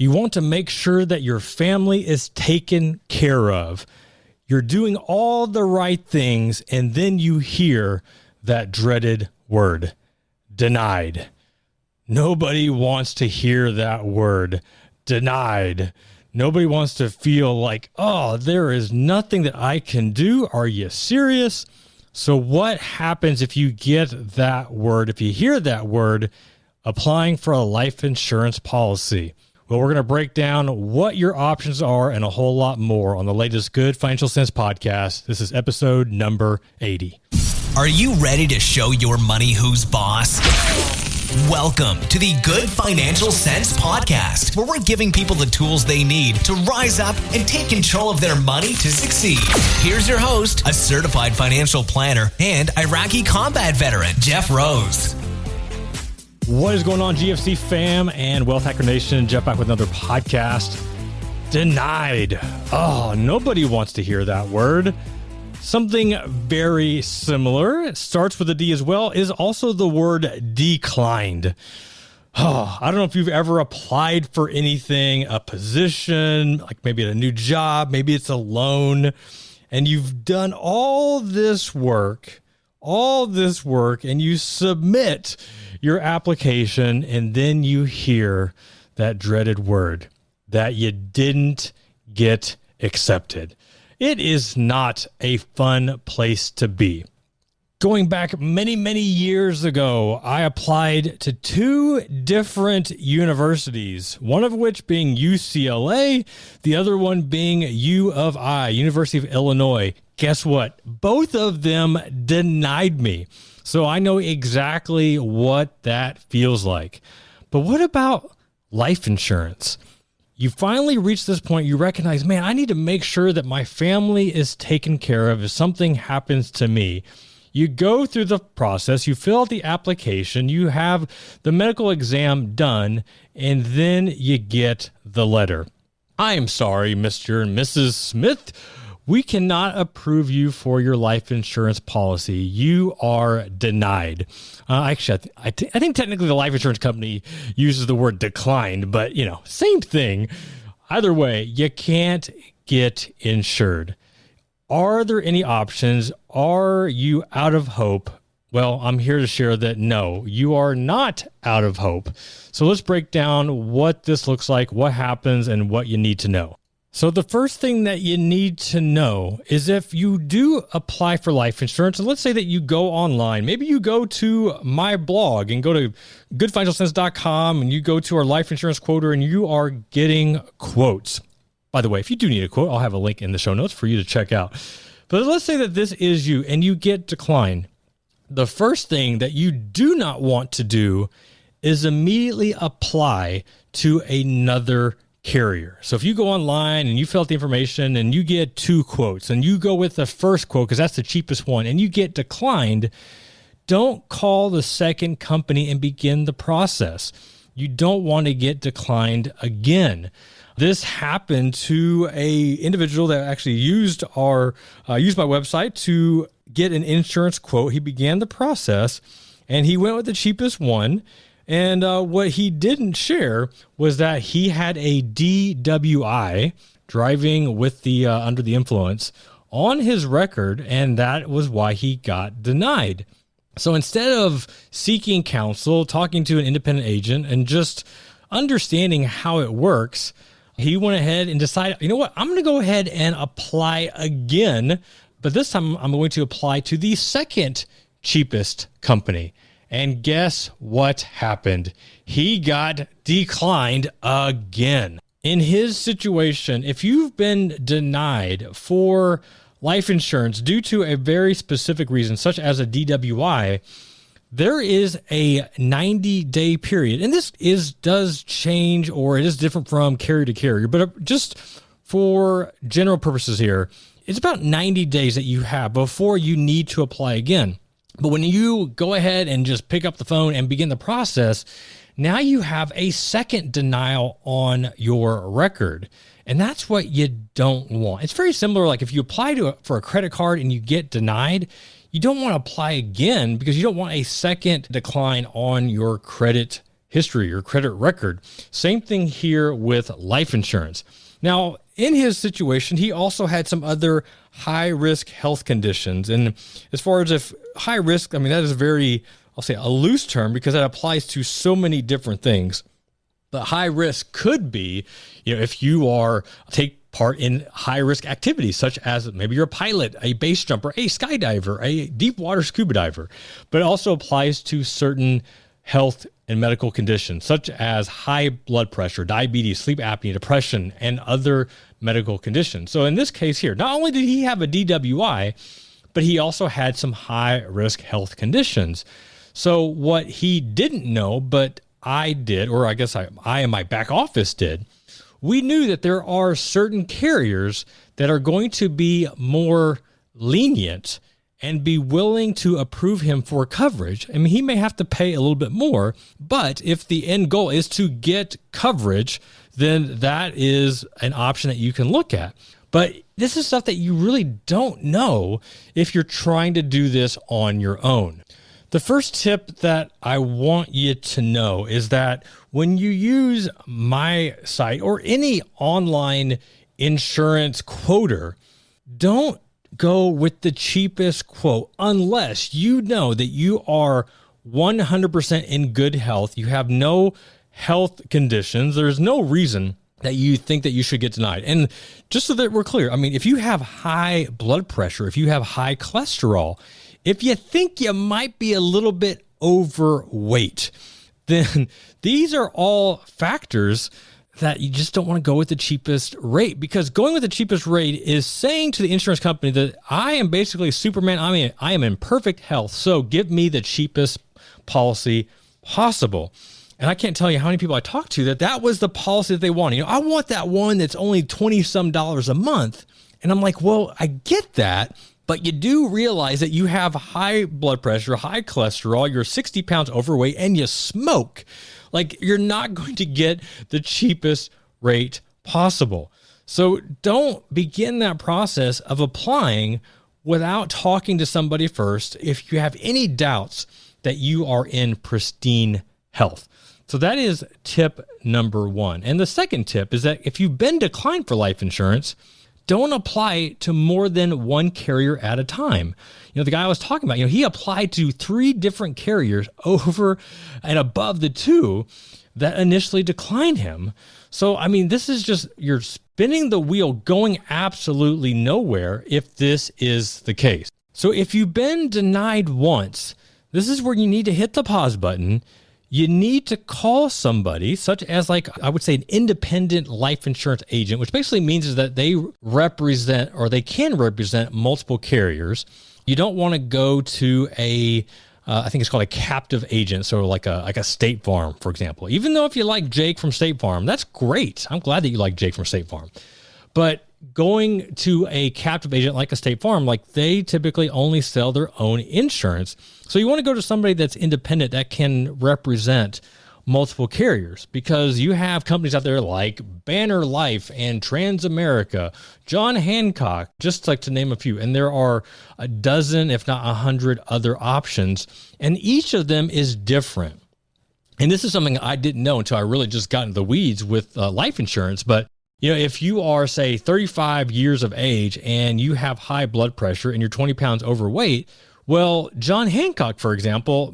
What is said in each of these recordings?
You want to make sure that your family is taken care of. You're doing all the right things, and then you hear that dreaded word, denied. Nobody wants to hear that word, denied. Nobody wants to feel like, oh, there is nothing that I can do. Are you serious? So what happens if you get that word, if you hear that word, applying for a life insurance policy? Well, we're going to break down what your options are and a whole lot more on the latest Good Financial Sense podcast. This is episode number 80. Are you ready to show your money who's boss? Welcome to the Good Financial Sense podcast, where we're giving people the tools they need to rise up and take control of their money to succeed. Here's your host, a certified financial planner and Iraqi combat veteran, Jeff Rose. What is going on, GFC fam and Wealth Hacker Nation? Jeff back with another podcast. Denied. Oh, nobody wants to hear that word. Something very similar, it starts with a D as well, is also the word declined. Oh, I don't know if you've ever applied for anything, a position, like maybe at a new job, maybe it's a loan, and you've done all this work, and you submit your application, and then you hear that dreaded word that you didn't get accepted. It is not a fun place to be. Going back many, many years ago, I applied to two different universities, one of which being UCLA, the other one being U of I, University of Illinois. Guess what? Both of them denied me. So I know exactly what that feels like. But what about life insurance? You finally reach this point, you recognize, man, I need to make sure that my family is taken care of if something happens to me. You go through the process, you fill out the application, you have the medical exam done, and then you get the letter. I am sorry, Mr. and Mrs. Smith. We cannot approve you for your life insurance policy. You are denied. Actually, I think technically the life insurance company uses the word declined, but same thing. Either way, you can't get insured. Are there any options? Are you out of hope? Well, I'm here to share that no, you are not out of hope. So let's break down what this looks like, what happens, and what you need to know. So the first thing that you need to know is if you do apply for life insurance, and let's say that you go online, maybe you go to my blog and go to goodfinancialsense.com and you go to our life insurance quoter and you are getting quotes. By the way, if you do need a quote, I'll have a link in the show notes for you to check out. But let's say that this is you and you get declined. The first thing that you do not want to do is immediately apply to another carrier. So if you go online and you fill out the information and you get two quotes and you go with the first quote because that's the cheapest one and you get declined, don't call the second company and begin the process. You don't want to get declined again. This happened to a individual that actually used my website to get an insurance quote. He began the process and he went with the cheapest one. And what he didn't share was that he had a DWI, driving with the under the influence, on his record, and that was why he got denied. So instead of seeking counsel, talking to an independent agent, and just understanding how it works, he went ahead and decided, you know what, I'm going to go ahead and apply again, but this time I'm going to apply to the second cheapest company. And guess what happened? He got declined again. In his situation, if you've been denied for life insurance due to a very specific reason, such as a DWI, there is a 90-day period. And this does change, or it is different from carrier to carrier, but just for general purposes here, it's about 90 days that you have before you need to apply again. But when you go ahead and just pick up the phone and begin the process, now you have a second denial on your record. And that's what you don't want. It's very similar. Like if you apply for a credit card and you get denied, you don't want to apply again because you don't want a second decline on your credit history, your credit record. Same thing here with life insurance. Now, in his situation, he also had some other high-risk health conditions. And as far as if high risk, I mean, that is very, I'll say, a loose term because that applies to so many different things. But high risk could be, if you take part in high-risk activities, such as maybe you're a pilot, a base jumper, a skydiver, a deep water scuba diver. But it also applies to certain health and medical conditions, such as high blood pressure, diabetes, sleep apnea, depression, and other medical conditions. So in this case here, not only did he have a DWI, but he also had some high-risk health conditions. So what he didn't know, but I did, or I guess I and my back office did, we knew that there are certain carriers that are going to be more lenient and be willing to approve him for coverage. I mean, he may have to pay a little bit more, but if the end goal is to get coverage, then that is an option that you can look at. But this is stuff that you really don't know if you're trying to do this on your own. The first tip that I want you to know is that when you use my site or any online insurance quoter, don't go with the cheapest quote unless you know that you are 100% in good health. You have no health conditions. There's no reason that you think that you should get denied. And just so that we're clear, I mean, if you have high blood pressure, if you have high cholesterol, if you think you might be a little bit overweight, then these are all factors that you just don't want to go with the cheapest rate, because going with the cheapest rate is saying to the insurance company that I am basically Superman. I am in perfect health, so give me the cheapest policy possible. And I can't tell you how many people I talked to that was the policy that they wanted. I want that one that's only $20-some a month. And I'm like, well, I get that, but you do realize that you have high blood pressure, high cholesterol, you're 60 pounds overweight, and you smoke. Like, you're not going to get the cheapest rate possible. So don't begin that process of applying without talking to somebody first if you have any doubts that you are in pristine health. So that is tip number one. And the second tip is that if you've been declined for life insurance, don't apply to more than one carrier at a time. The guy I was talking about, he applied to 3 different carriers over and above the 2 that initially declined him. So, I mean, this is just, you're spinning the wheel going absolutely nowhere if this is the case. So if you've been denied once, this is where you need to hit the pause button. You need to call somebody, such as, like, I would say, an independent life insurance agent, which basically means is that they represent, or they can represent, multiple carriers. You don't want to go to I think it's called a captive agent, so like a State Farm, for example. Even though if you like Jake from State Farm, that's great. I'm glad that you like Jake from State Farm. But going to a captive agent like a State Farm, like, they typically only sell their own insurance. So you want to go to somebody that's independent that can represent multiple carriers, because you have companies out there like Banner Life and Transamerica, John Hancock, just like to name a few. And there are a dozen, if not 100 other options, and each of them is different. And this is something I didn't know until I really just got into the weeds with life insurance. But if you are, say, 35 years of age and you have high blood pressure and you're 20 pounds overweight, well, John Hancock, for example,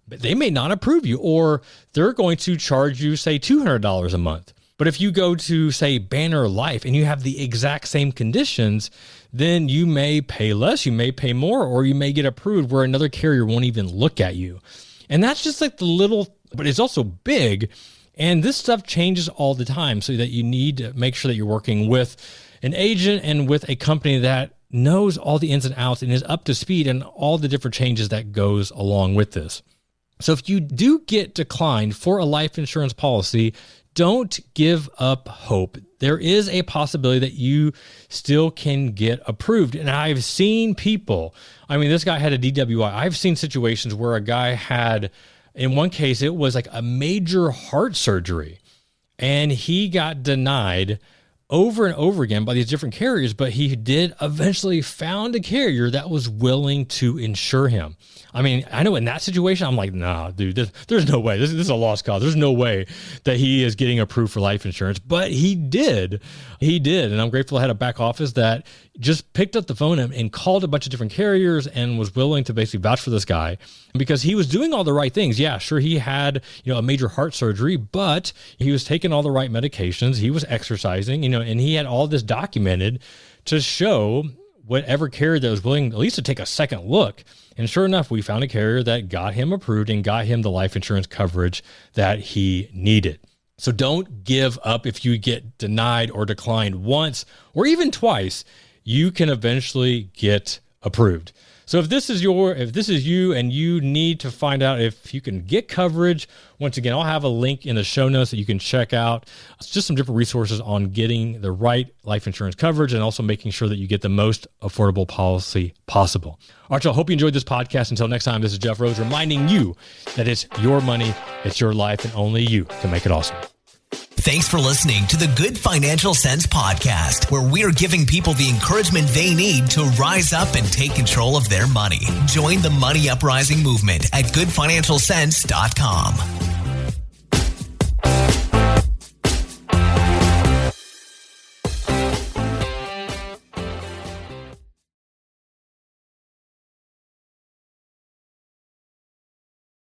they may not approve you, or they're going to charge you, say, $200 a month. But if you go to, say, Banner Life and you have the exact same conditions, then you may pay less, you may pay more, or you may get approved where another carrier won't even look at you. And that's just like the little, but it's also big. And this stuff changes all the time, so that you need to make sure that you're working with an agent and with a company that knows all the ins and outs and is up to speed and all the different changes that goes along with this. So if you do get declined for a life insurance policy, don't give up hope. There is a possibility that you still can get approved. And I've seen people, this guy had a DWI. I've seen situations where a guy had, in one case, it was like a major heart surgery, and he got denied over and over again by these different carriers, but he did eventually found a carrier that was willing to insure him. I mean, I know in that situation, I'm like, nah, dude, there's no way. This is a lost cause. There's no way that he is getting approved for life insurance, but he did. He did. And I'm grateful I had a back office that just picked up the phone and called a bunch of different carriers and was willing to basically vouch for this guy because he was doing all the right things. Yeah, sure. He had, a major heart surgery, but he was taking all the right medications. He was exercising, and he had all this documented to show whatever carrier that was willing at least to take a second look. And sure enough, we found a carrier that got him approved and got him the life insurance coverage that he needed. So don't give up if you get denied or declined once or even twice. You can eventually get approved. So if this is you and you need to find out if you can get coverage, once again, I'll have a link in the show notes that you can check out. It's just some different resources on getting the right life insurance coverage and also making sure that you get the most affordable policy possible. All right, y'all, hope you enjoyed this podcast. Until next time, this is Jeff Rose reminding you that it's your money, it's your life, and only you can make it awesome. Thanks for listening to the Good Financial Sense podcast, where we are giving people the encouragement they need to rise up and take control of their money. Join the Money Uprising movement at goodfinancialsense.com.